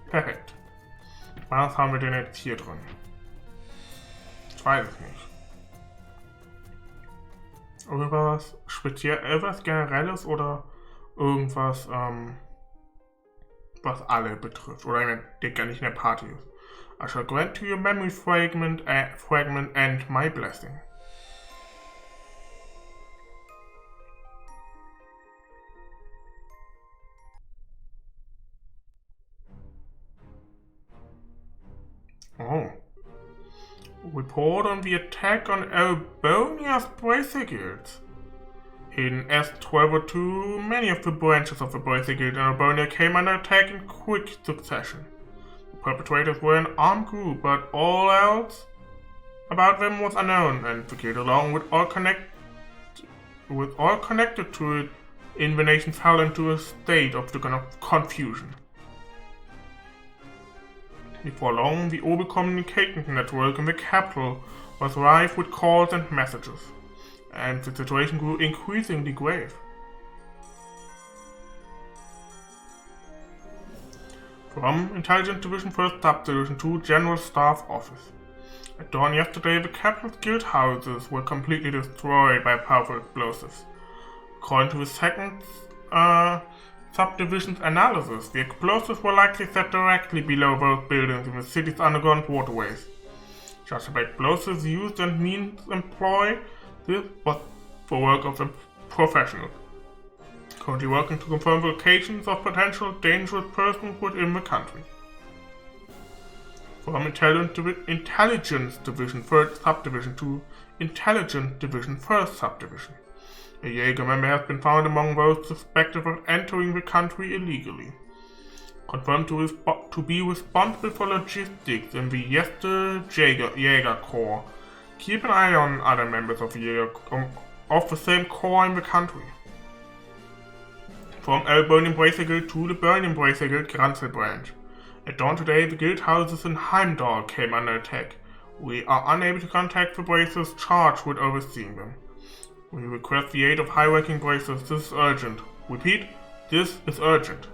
Perfekt. Was haben wir denn jetzt hier drin? Ich weiß es nicht. Irgendwas irgendwas Generelles oder irgendwas, was alle betrifft. Oder der gar nicht in der Party ist. I shall grant to your memory fragment and my blessing. Oh. Report on the attack on Erebonias Bracer guilds. In S1202, many of the branches of the Bracer Guild in Erebonia came under attack in quick succession. The perpetrators were an armed group, but all else about them was unknown, and the guild, along with all connected to it in the nation, fell into a state of confusion. Before long, the old communication network in the capital was rife with calls and messages, and the situation grew increasingly grave. From Intelligence Division 1st Subdivision to General Staff Office. At dawn yesterday, the capital's guild houses were completely destroyed by powerful explosives. According to the 2nd Subdivision's analysis, the explosives were likely set directly below those buildings in the city's underground waterways. Judging by explosives used and means employed, this was the work of a professional, currently working to confirm the locations of potential dangerous persons within the country. From Intelligence Division 3rd Subdivision to Intelligence Division 1st Subdivision. A Jaeger member has been found among those suspected of entering the country illegally. Confirmed to be responsible for logistics in the Jaeger Corps. Keep an eye on other members of the same corps in the country. From Erebonian Bracer Guild to the Burning Bracer Guild Granzel branch. At dawn today, the guild houses in Heimdall came under attack. We are unable to contact the bracers charged with overseeing them. We request the aid of high-ranking bracers. This is urgent. Repeat, this is urgent.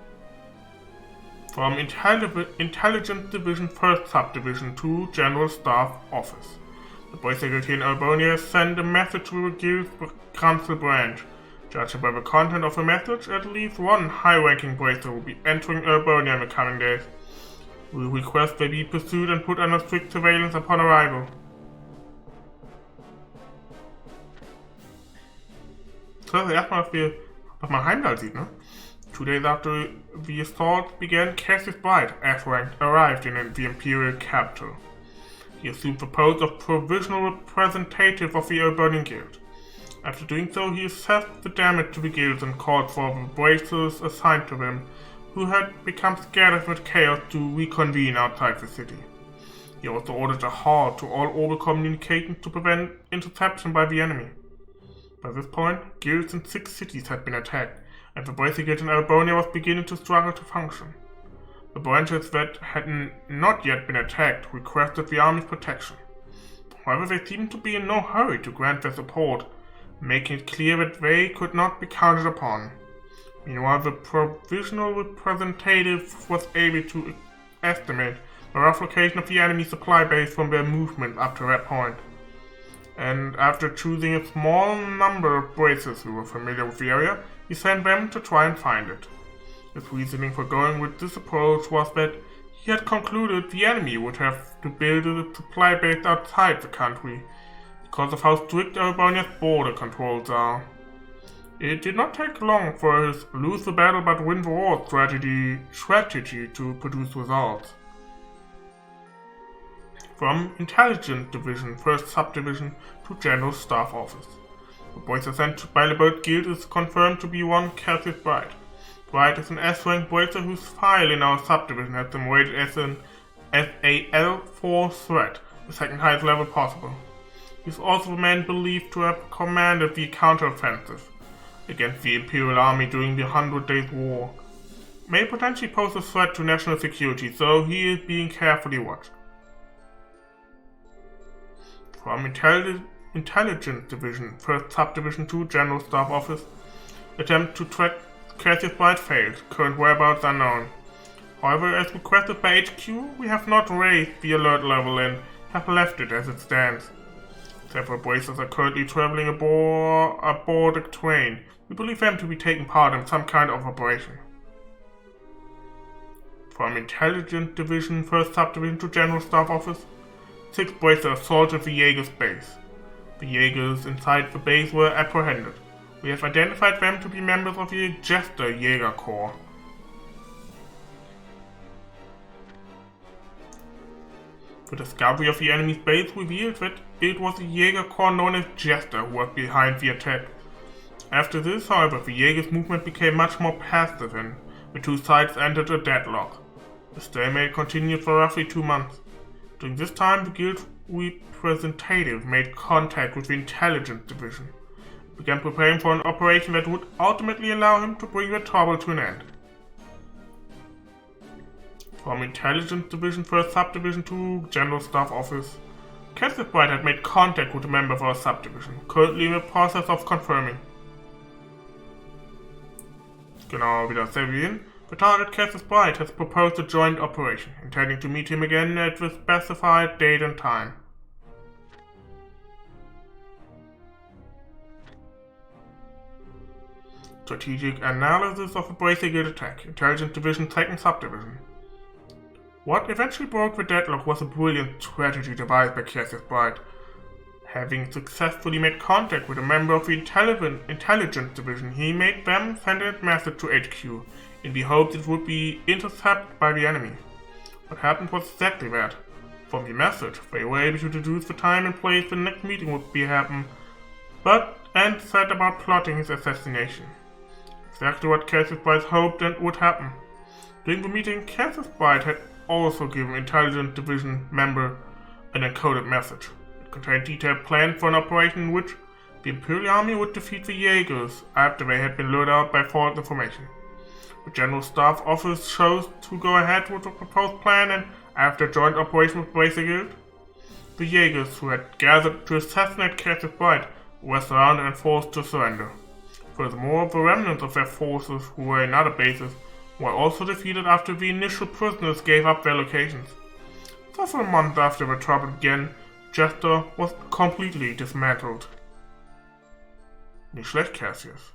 From Intelligence Division 1st Subdivision to General Staff Office. The Bracer Guild here in Erebonia sent a message to the guild's Granzel branch. Judging by the content of the message, at least one high-ranking bracer will be entering Erebonia in the coming days. We request they be pursued and put under strict surveillance upon arrival. So, erstmal, was man Heimdall sieht, ne? 2 days after the assault began, Cassius Bright, F-ranked, arrived in the Imperial capital. He assumed the post of provisional representative of the Erebonian Guild. After doing so, he assessed the damage to the guilds and called for the bracers assigned to them, who had become scattered with chaos, to reconvene outside the city. He also ordered a halt to all orbital communications to prevent interception by the enemy. By this point, guilds in 6 cities had been attacked, and the Bracer Guild in Erebonia was beginning to struggle to function. The branches that had not yet been attacked requested the army's protection. However, they seemed to be in no hurry to grant their support, making it clear that they could not be counted upon. Meanwhile, the provisional representative was able to estimate the rough location of the enemy supply base from their movement up to that point. And after choosing a small number of bracers who were familiar with the area, he sent them to try and find it. His reasoning for going with this approach was that he had concluded the enemy would have to build a supply base outside the country, because of how strict Erebonia's border controls are. It did not take long for his lose the battle but win the war strategy to produce results. From Intelligence Division 1st Subdivision to General Staff Office. The bracer sent by the Boat Guild is confirmed to be one Cassius Bright. Bright is an S-rank bracer whose file in our subdivision has been rated as an SAL-4 threat, the second highest level possible. He is also the man believed to have commanded the counteroffensive against the Imperial Army during the 100 Days War. May potentially pose a threat to national security, so he is being carefully watched. From Intelligence Division 1st Subdivision to General Staff Office. Attempt to track Cassius Bright failed. Current whereabouts unknown. However, as requested by HQ, we have not raised the alert level and have left it as it stands. Several bracers are currently traveling aboard a train. We believe them to be taking part in some kind of operation. From Intelligence Division, 1st Subdivision to General Staff Office, 6 bracers assaulted the Jaeger's base. The Jaegers inside the base were apprehended. We have identified them to be members of the Jester Jaeger Corps. The discovery of the enemy's base revealed that it was the Jaeger Corps known as Jester who was behind the attack. After this, however, the Jaeger's movement became much more passive and the two sides entered a deadlock. The stalemate continued for roughly 2 months. During this time, the guild representative made contact with the Intelligence Division and began preparing for an operation that would ultimately allow him to bring the trouble to an end. From Intelligence Division, 1st Subdivision to General Staff Office, Cassius Bright had made contact with a member of our subdivision, currently in the process of confirming. Genau, wieder Sevian. The target Cassius Bright has proposed a joint operation, intending to meet him again at the specified date and time. Strategic analysis of the Bracer Guild attack, Intelligence Division 2nd Subdivision. What eventually broke the deadlock was a brilliant strategy devised by Cassius Bright. Having successfully made contact with a member of the Intelligence Division, he made them send a message to HQ, in the hopes it would be intercepted by the enemy. What happened was exactly that. From the message, they were able to deduce the time and place the next meeting would be happen, and set about plotting his assassination. Exactly what Cassius Bright hoped and would happen. During the meeting, Cassius Bright had also given Intelligence Division member an encoded message. It contained detailed plans for an operation in which the Imperial Army would defeat the Jaegers after they had been lured out by false information. The General Staff Office chose to go ahead with the proposed plan, and after a joint operation with Bracer Guild, the Jaegers who had gathered to assassinate Cassius Bright were surrounded and forced to surrender. Furthermore, the remnants of their forces who were in other bases were also defeated after the initial prisoners gave up their locations. Several months after the trouble began, Jester was completely dismantled. Nicht schlecht, Cassius.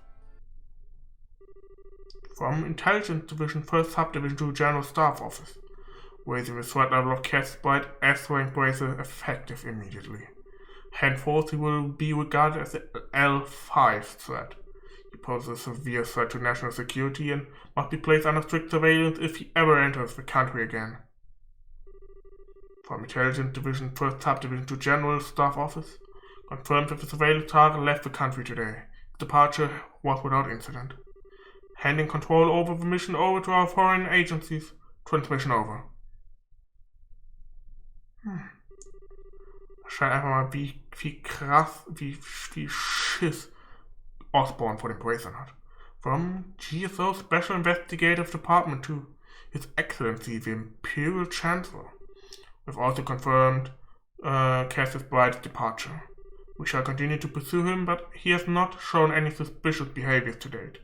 From Intelligence Division 1st Subdivision to General Staff Office, raising the threat level of Cassius Bright as rank Bracer effective immediately. Henceforth he will be regarded as an L5 threat. He poses a severe threat to national security and must be placed under strict surveillance if he ever enters the country again. From Intelligence Division 1st Subdivision to General Staff Office, confirmed that the surveillance target left the country today. His departure was without incident. Handing control over the mission over to our foreign agencies. Transmission over. Scheint einfach mal, wie krass, wie Schiss Osborne vor den Bracern hat. From GSO Special Investigative Department to His Excellency the Imperial Chancellor. We've also confirmed Cassius Bright's departure. We shall continue to pursue him, but he has not shown any suspicious behaviors to date.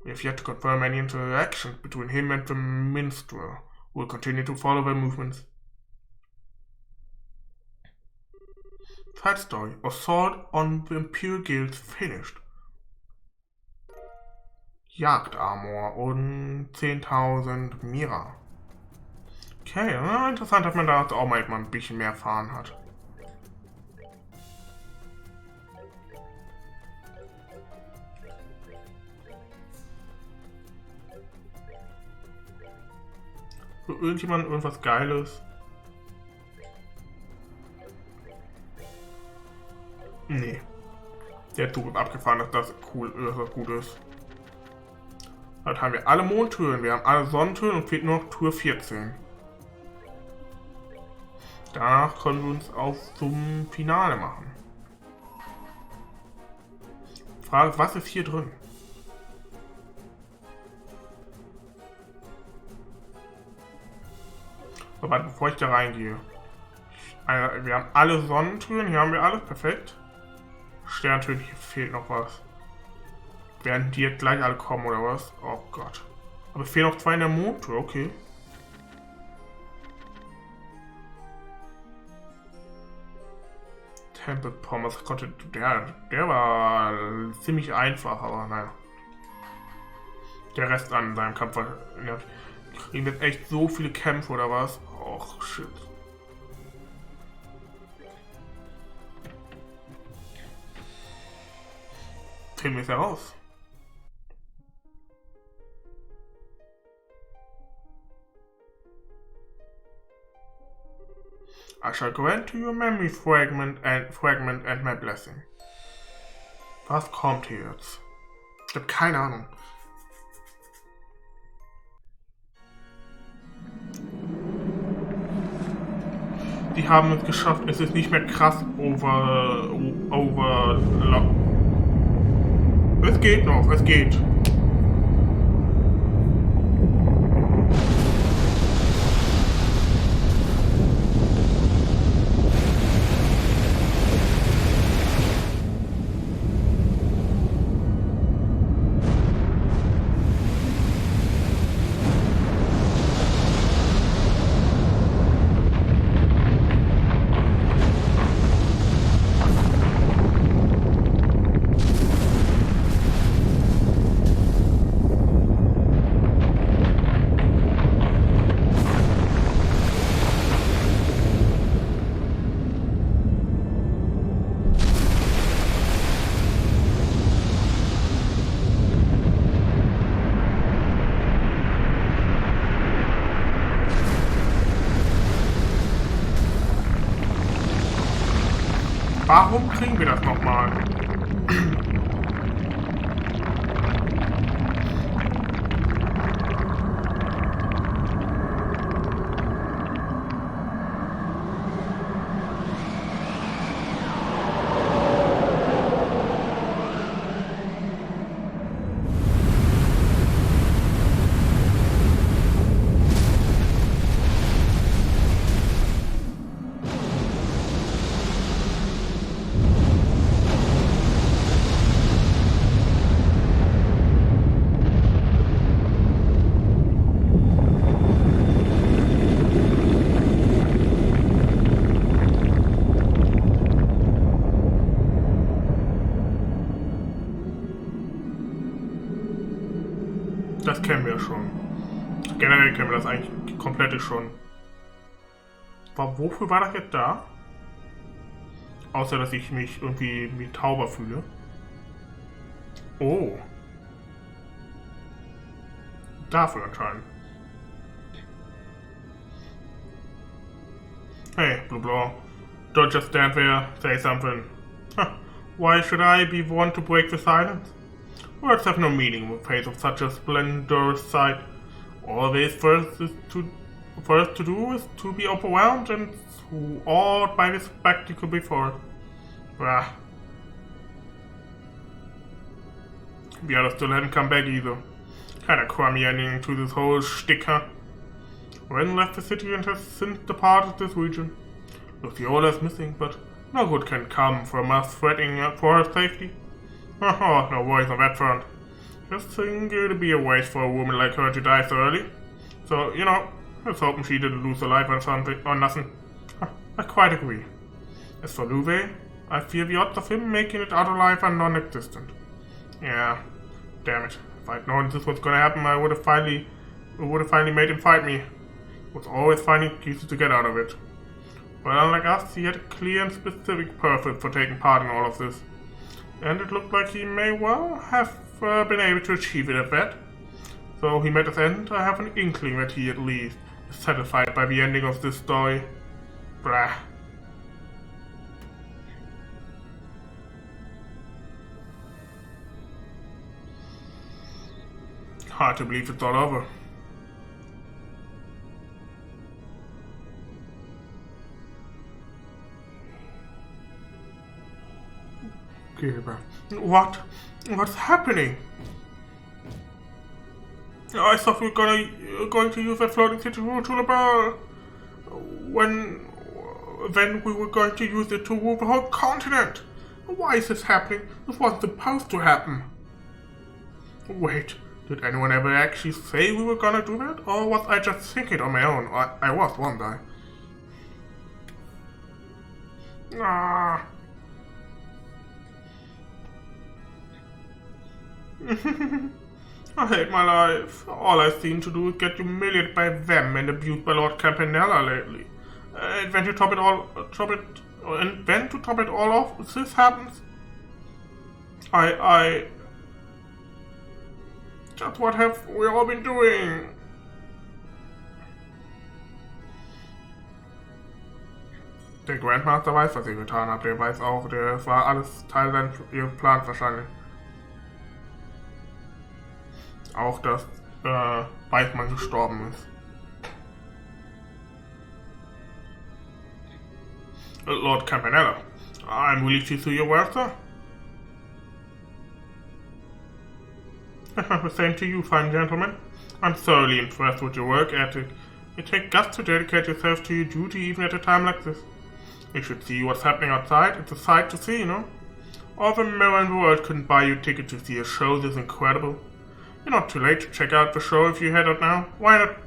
We have yet to confirm any interactions between him and the minstrel. We will continue to follow their movements. Side story. Assault on the Imperial Guilds finished. Jagdarmor und 10.000 Mira. Okay, interessant, dass man da auch mal ein bisschen mehr erfahren hat. Für irgendjemanden irgendwas Geiles? Nee. Der Zug ist abgefahren, dass das cool, dass das gut ist. Dann haben wir alle Mondtüren, wir haben alle Sonnentüren und fehlt nur noch Tour 14. Danach können wir uns auf zum Finale machen. Frage, was ist hier drin? Aber bevor ich da reingehe. Wir haben alle Sonnentüren, hier haben wir alles, perfekt. Sterntüren, hier fehlt noch was. Werden die jetzt gleich alle kommen oder was? Oh Gott. Aber es fehlen noch 2 in der Mondtür, okay. Temple Pommes, der war ziemlich einfach, aber naja. Der Rest an seinem Kampf war... Ja, kriegen jetzt echt so viele Kämpfe oder was? Och, shit. Tim ist heraus. I shall grant to your memory fragment and my blessing. Was kommt hier jetzt? Ich hab keine Ahnung. Die haben es geschafft. Es ist nicht mehr krass Es geht noch, es geht. Warum kriegen wir das nochmal? Das kennen wir schon. Generell kennen wir das eigentlich komplett schon. Aber wofür war das jetzt da? Außer, dass ich mich irgendwie wie tauber fühle. Oh. Dafür anscheinend. Hey, blah blah. Don't just stand there, say something. Why should I be one to break the silence? Words have no meaning in the face of such a splendorous sight. All this first to do is to be overwhelmed and awed by the spectacle before us. Bah. The others still hadn't come back either. Kind of crummy ending to this whole shtick, huh? Ren left the city and has since departed this region. Luciola is missing, but no good can come from us threatening for her safety. Oh, no worries on that front. Just think it'd be a waste for a woman like her to die so early. So, you know, let's hope she didn't lose her life on something or nothing. I quite agree. As for Louvet, I fear the odds of him making it out alive are non-existent. Yeah, damn it. If I'd known this was gonna happen, I would have finally made him fight me. He was always finding excuses to get out of it. But unlike us, he had a clear and specific purpose for taking part in all of this. And it looked like he may well have been able to achieve it at that. So he met his end. I have an inkling that he at least is satisfied by the ending of this story. Blah. Hard to believe it's all over. What's happening? I thought we were going to use that floating city rule to the ball. Then we were going to use it to rule the whole continent. Why is this happening? This wasn't supposed to happen. Wait, did anyone ever actually say we were gonna do that? Or was I just thinking it on my own? I was, wasn't I? I hate my life. All I seem to do is get humiliated by them and abused by Lord Campanella lately. And when to top it all off, this happens. Just what have we all been doing? Der Grandmaster weiß, was ihr getan habt. Der weiß auch, das war alles Teil ihres Plans wahrscheinlich. Auch, dass Weismann gestorben ist. Lord Campanella, I'm willing to see your work, sir. The same to you, fine gentleman. I'm thoroughly impressed with your work ethic. You take guts to dedicate yourself to your duty even at a time like this. You should see what's happening outside. It's a sight to see, you know? All the mirror in the world couldn't buy you a ticket to see a show this incredible. You're not too late to check out the show if you head out now. Why not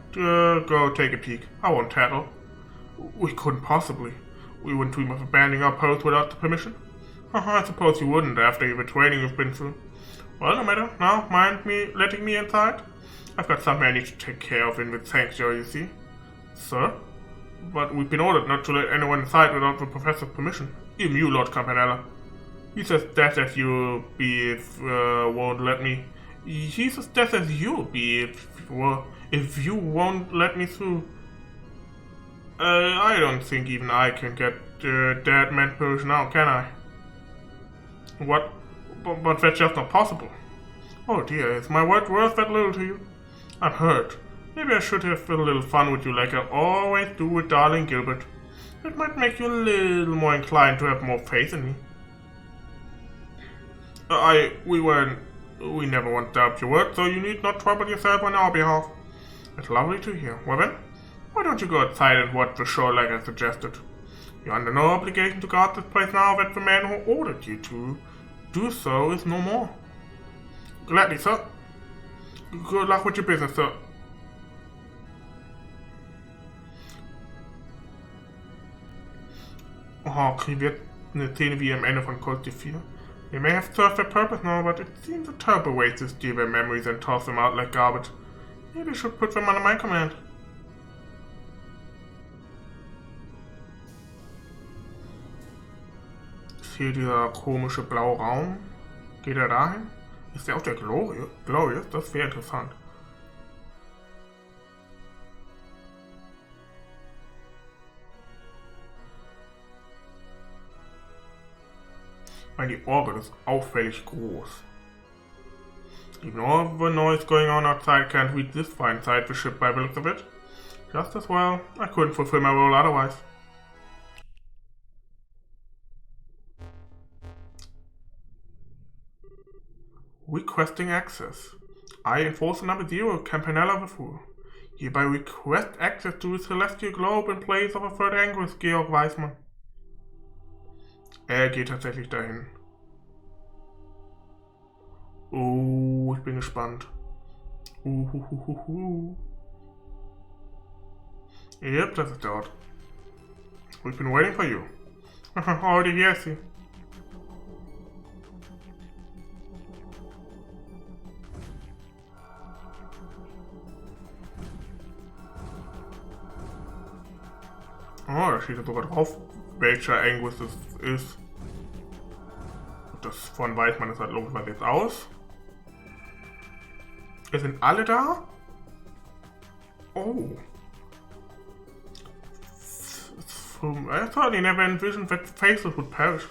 go take a peek? I won't tattle. We couldn't possibly. We wouldn't dream of abandoning our post without the permission. I suppose you wouldn't after the training you've been through. Well, no matter. Now, mind me letting me inside? I've got something I need to take care of in the sanctuary, you see. Sir? But we've been ordered not to let anyone inside without the professor's permission. Even you, Lord Campanella. He's as deaf as you'll be if won't let me. He's as deaf as you'll be if you won't let me through. I don't think even I can get that man permission out, can I? What? But that's just not possible. Oh dear, is my word worth that little to you? I'm hurt. Maybe I should have a little fun with you like I always do with darling Gilbert. It might make you a little more inclined to have more faith in me. We never want to doubt your word, so you need not trouble yourself on our behalf. It's lovely to hear. Well then, why don't you go outside and watch the show like I suggested? You're under no obligation to guard this place now that the man who ordered you to do so is no more. Gladly, sir. Good luck with your business, sir. Oh, kriegen wir eine Szene wie am Ende von Code 4. They may have served their purpose now, but it seems a terrible waste to steal their memories and toss them out like garbage. Maybe I should put them under my command. Ist hier dieser komische blaue Raum? Geht er dahin? Ist der auch der Glorious? Das wäre interessant. Weil die Orgel ist auffällig groß. Even all the noise going on outside can't reach this fine side of the ship by the looks of it. Just as well, I couldn't fulfill my role otherwise. Requesting access. I, Enforcer Number 0, Campanella the Fool. Hereby request access to the celestial globe in place of a third Angus, Georg Weismann. Er geht tatsächlich dahin. Oh, ich bin gespannt. Yep, das ist der Ort. We've been waiting for you. Already here, I see. Oh, da steht sogar drauf, welcher Angus es ist. Das von Weismann ist halt logisch jetzt aus. Es sind alle da? Oh. I thought he never envisioned that faces would perish.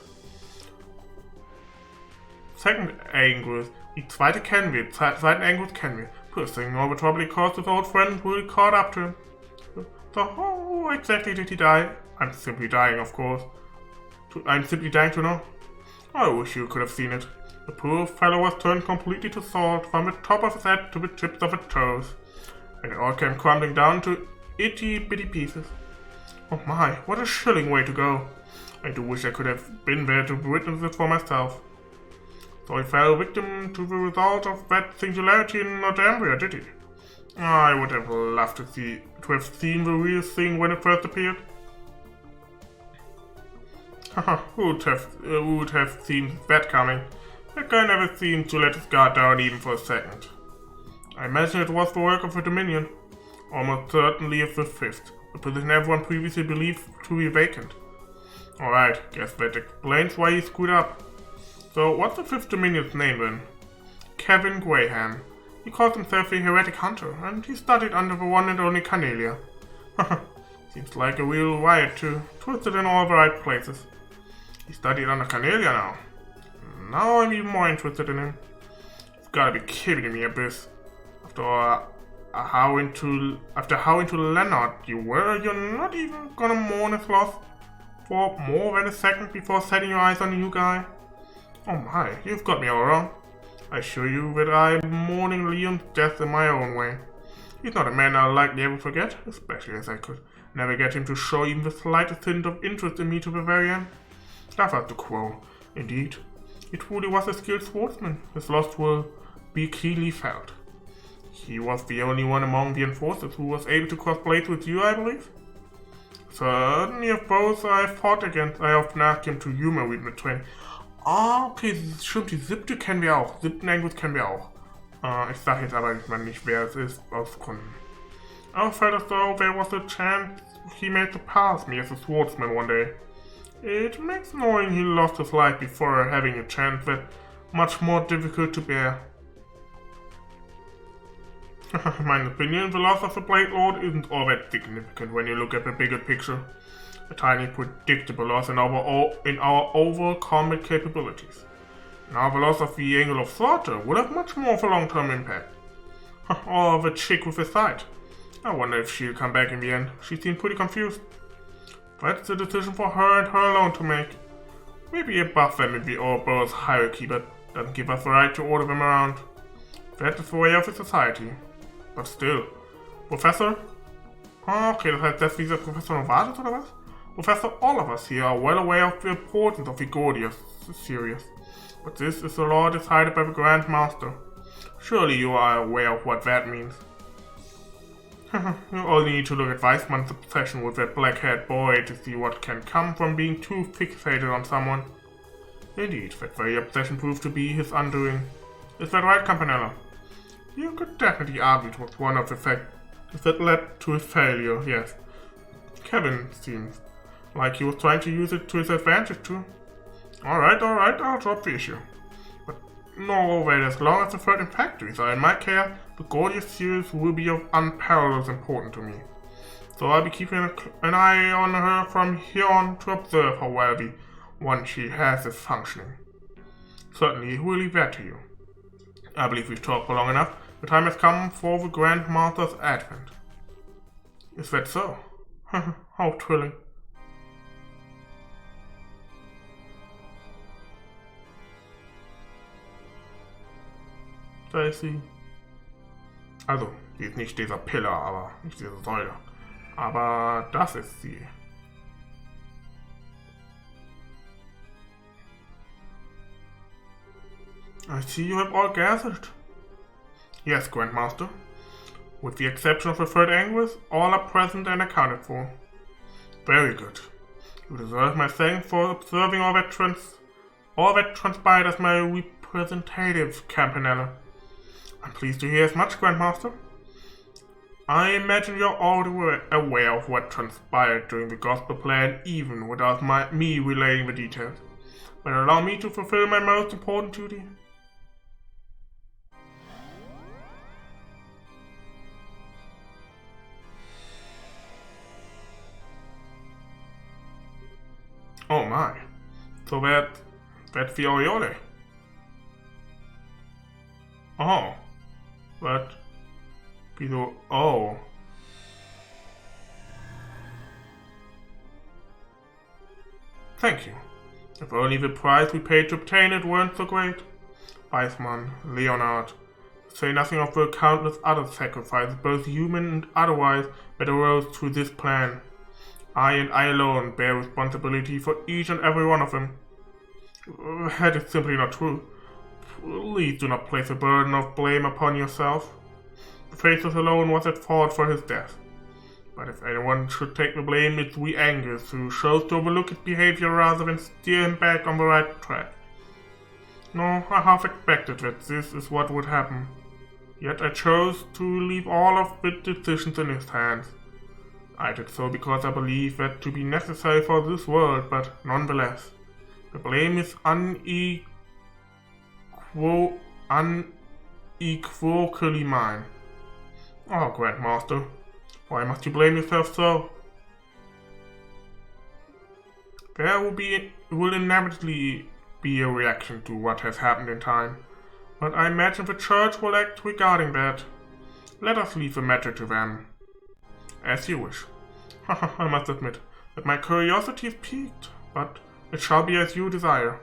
Second Angus. Die zweite kennen wir. Zweiten Angus kennen wir. Poor thing, all the trouble he caused his old friend who caught up to him. So how exactly did he die? I'm simply dying, of course. I'm simply dying to know. I wish you could have seen it. The poor fellow was turned completely to salt, from the top of his head to the tips of his toes. And it all came crumbling down to itty-bitty pieces. Oh my, what a chilling way to go. I do wish I could have been there to witness it for myself. So he fell victim to the result of that singularity in Northumbria, did he? I would have loved to have seen the real thing when it first appeared. Haha, who would have seen that coming? That guy never seemed to let his guard down even for a second. I imagine it was the work of a Dominion, almost certainly of the Fifth, a position everyone previously believed to be vacant. Alright, guess that explains why he screwed up. So, what's the Fifth Dominion's name then? Kevin Graham. He calls himself a heretic hunter, and he studied under the one and only Campanella. Seems like a real riot too, twisted in all the right places. He studied under Campanella now. Now I'm even more interested in him. You've gotta be kidding me, Abyss. After how into Leonard you were, you're not even gonna mourn his loss for more than a second before setting your eyes on a new guy? Oh my, you've got me all wrong. I assure you that I'm mourning Leon's death in my own way. He's not a man I'll likely ever forget, especially as I could never get him to show even the slightest hint of interest in me to the very end. I felt the quarrel. Indeed, he truly was a skilled swordsman. His loss will be keenly felt. He was the only one among the enforcers who was able to cross blades with you, I believe? Certainly of those I fought against, I often asked him to humor me mit training. Ah, okay, stimmt, die siebte kennen wir auch. Siebten Englisch kennen wir auch. Ich sag jetzt aber nicht, wer es ist, aus Gründen. I felt as though there was a chance he may surpass me as a swordsman one day. It makes knowing he lost his life before having a chance that much more difficult to bear. In my opinion, the loss of the Blade Lord isn't all that significant when you look at the bigger picture. A tiny predictable loss in our overall combat capabilities. Now the loss of the Angel of Slaughter will have much more of a long-term impact. Or the chick with the sight. I wonder if she'll come back in the end. She seemed pretty confused. That's a decision for her and her alone to make. Maybe above them in the Ouroboros hierarchy, but doesn't give us the right to order them around. That is the way of the society. But still. Professor? Okay, das heißt, das ist dieser Professor Novartis oder was? Professor, all of us here are well aware of the importance of the Gordius series. But this is the law decided by the Grandmaster. Surely you are aware of what that means. You only need to look at Weissman's obsession with that black-haired boy to see what can come from being too fixated on someone. Indeed, that very obsession proved to be his undoing. Is that right, Campanella? You could definitely argue it was one of the factors that led to his failure, yes. Kevin seems like he was trying to use it to his advantage too. Alright, I'll drop the issue. But no, wait, as long as the 13 factories are in my care, the Gordius series will be of unparalleled importance to me. So I'll be keeping an eye on her from here on to observe how well the one she has is functioning. Certainly, we'll leave that to you. I believe we've talked for long enough. The time has come for the Grandmaster's advent. Is that so? How thrilling. Da ist sie. Also, sie ist nicht dieser Pillar, aber nicht diese Säule. Aber das ist sie. I see you have all gathered. Yes, Grandmaster. With the exception of the third Anguis, all are present and accounted for. Very good. You deserve my thanks for observing all that transpired as my representative, Campanella. I'm pleased to hear as much, Grandmaster. I imagine you're already aware of what transpired during the Gospel Plan, even without me relaying the details. But allow me to fulfill my most important duty. Oh my. So that's the Aureole. Oh. But oh. Thank you. If only the price we paid to obtain it weren't so great. Weissman, Leonard, to say nothing of the countless other sacrifices, both human and otherwise, that arose through this plan. I and I alone bear responsibility for each and every one of them. That is simply not true. Please do not place a burden of blame upon yourself. The Faceless alone was at fault for his death. But if anyone should take the blame, it's we Angus, who chose to overlook his behavior rather than steer him back on the right track. No, I half expected that this is what would happen. Yet I chose to leave all of the decisions in his hands. I did so because I believe that to be necessary for this world, but nonetheless, the blame is unequivocally mine. Oh, Grandmaster, why must you blame yourself so? There will inevitably be a reaction to what has happened in time, but I imagine the Church will act regarding that. Let us leave the matter to them. As you wish. I must admit that my curiosity is piqued, but it shall be as you desire.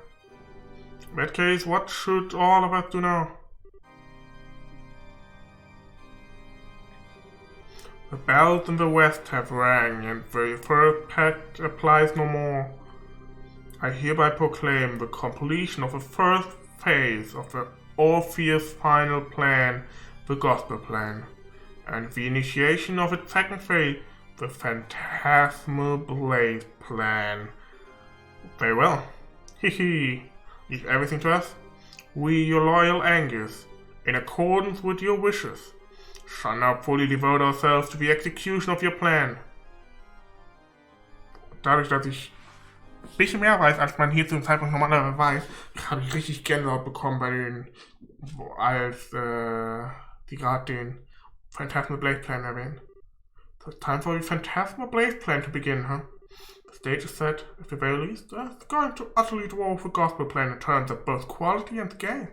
In that case, what should all of us do now? The bells in the west have rang, and the first pact applies no more. I hereby proclaim the completion of the first phase of the Orpheus final plan, the Gospel plan, and the initiation of its second phase, the Phantasma Blaze plan. Very well. Leave everything to us. We, your loyal Angus, in accordance with your wishes, shall now fully devote ourselves to the execution of your plan. Dadurch, dass ich ein bisschen mehr weiß, als man hier zum Zeitpunkt normalerweise weiß, habe ich richtig Gänsehaut bekommen bei den, als die gerade den Phantasma Blaze Plan erwähnen. So it's time for the Phantasma Blaze Plan to begin, huh? The stage is set, at the very least. It's going to utterly dwarf the Gospel Plan in terms of both quality and scale.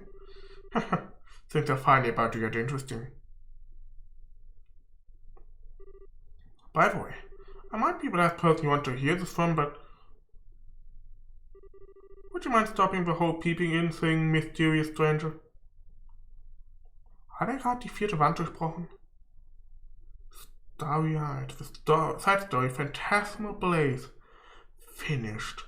Things are finally about to get interesting. By the way, I might be the last person you want to hear this from, but would you mind stopping the whole peeping in thing, mysterious stranger? Hat gerade die vierte Wand durchbrochen? Starry-eyed, the side story Phantasma Blaze finished.